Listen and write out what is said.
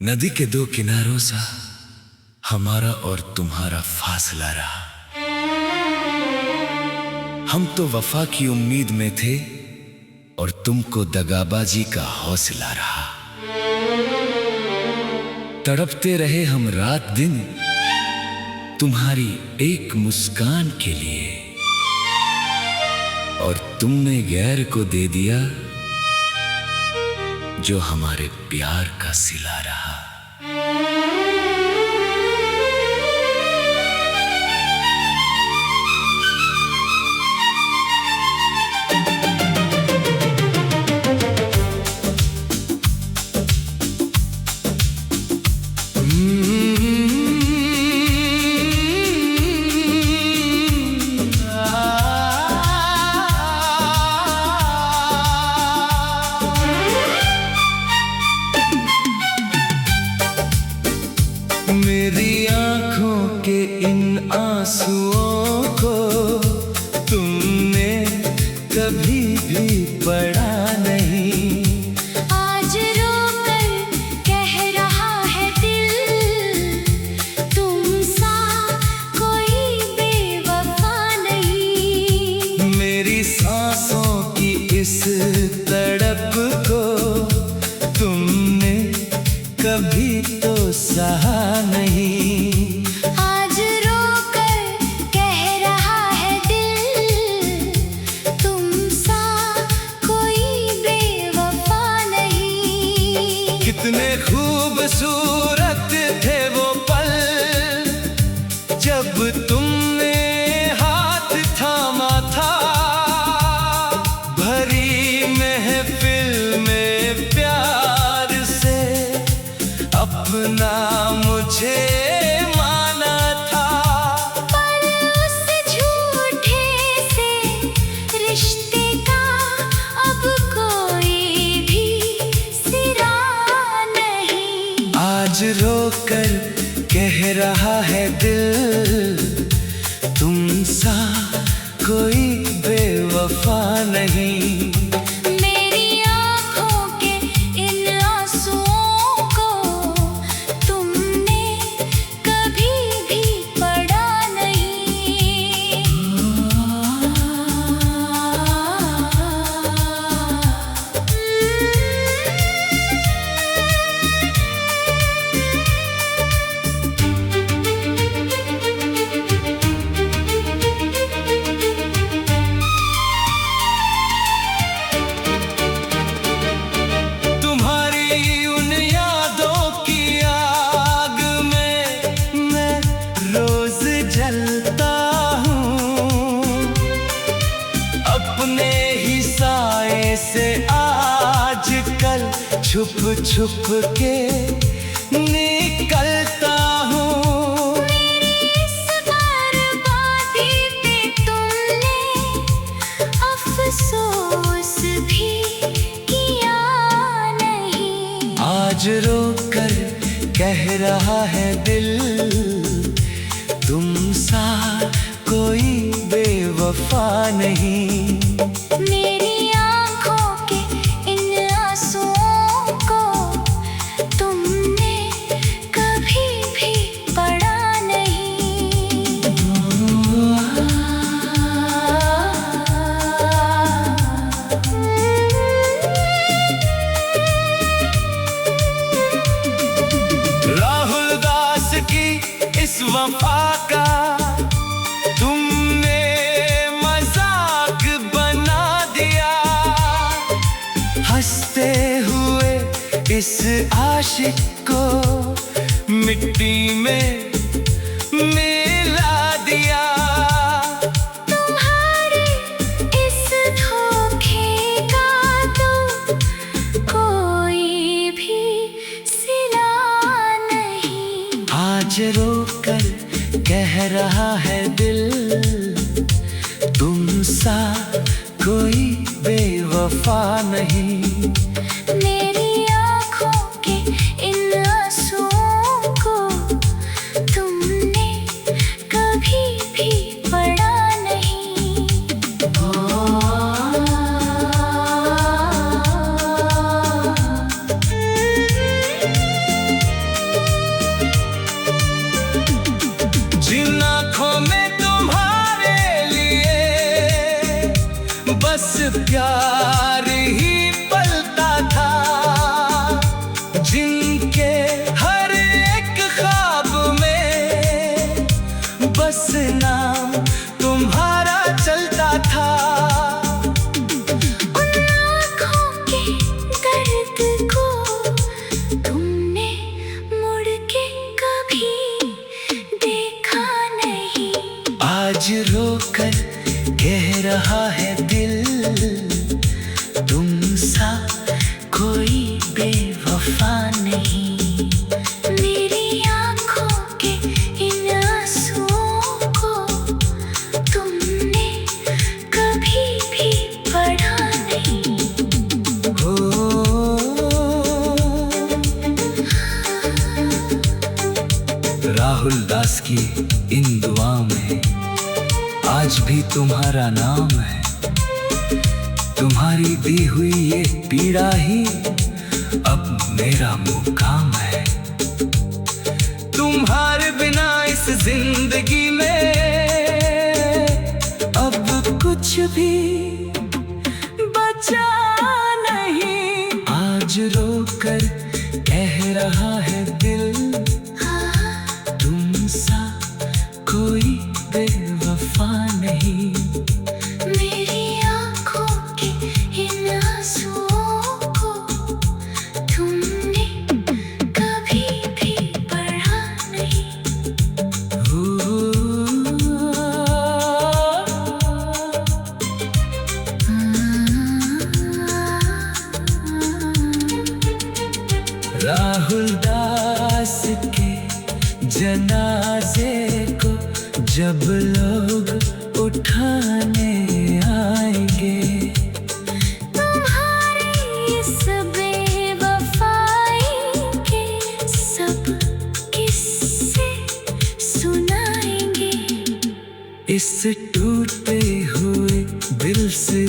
नदी के दो किनारों सा हमारा और तुम्हारा फासला रहा। हम तो वफा की उम्मीद में थे और तुमको दगाबाजी का हौसला रहा। तड़पते रहे हम रात दिन तुम्हारी एक मुस्कान के लिए, और तुमने गैर को दे दिया जो हमारे प्यार का सिला रहा। मेरी आंखों के इन आंसुओं को तुमने कभी भी पढ़ा नहीं। आज रोकर कह रहा है दिल, तुम सा कोई बेवफा नहीं। मेरी सांसों की इस तड़प को तुमने कभी तो सहा नहीं। आज रोकर कह रहा है दिल, तुम सा कोई बेवफा नहीं। कितने खूबसूरत थे वो पल जब तुमने हाथ थामा था। भरी महफिल में प्यार से अपना मुझे माना था। पर उस झूठे से रिश्ते का अब कोई भी सिरा नहीं। आज रोकर कह रहा है दिल, तुम सा कोई बेवफा नहीं। मेरी आँखों के इन आंसुओं को तुमने कभी भी पढ़ा नहीं। तुम्हारी उन यादों की आग में मैं रोज जलता हूँ। अपने ही साए से आजकल छुप छुप के निकलता हूँ। इस बर्बादी पे तुमने अफसोस भी किया नहीं। आज रोकर कह रहा है दिल, तुम सा कोई बेवफा नहीं। मेरी आँखों के इन आंसुओं को तुमने कभी भी पढ़ा नहीं। राहुल दास की इस वफा का तुमने मजाक बना दिया। हंसते हुए इस आशिक को मिट्टी में मिला दिया। तुम्हारे इस धोखे का तो कोई भी सिला नहीं। आज रोकर कह रहा है दिल, तुम सा कोई बेवफा नहीं। मेरी आँखों के इन आंसुओं को तुमने कभी भी पढ़ा नहीं। कर कह रहा है दिल, तुम सा कोई बेवफा नहीं। मेरी आँखों के इन आंसुओं को तुमने कभी भी पढ़ा नहीं। राहुल दास की इन दुआ में आज भी तुम्हारा नाम है। तुम्हारी दी हुई ये पीड़ा ही अब मेरा मुकाम है। तुम्हारे बिना इस जिंदगी में अब कुछ भी बचा नहीं। आज रोकर कह रहा है दिल, तुम सा कोई बेवफा नहीं। मेरी आँखों के इन आंसुओं को तुमने कभी भी पढ़ा नहीं। राहुल दास के जनाजे को जब लोग उठाने आएंगे, तुम्हारी इस बेवफाई के सब किस्से सुनाएंगे। इस टूटे हुए दिल से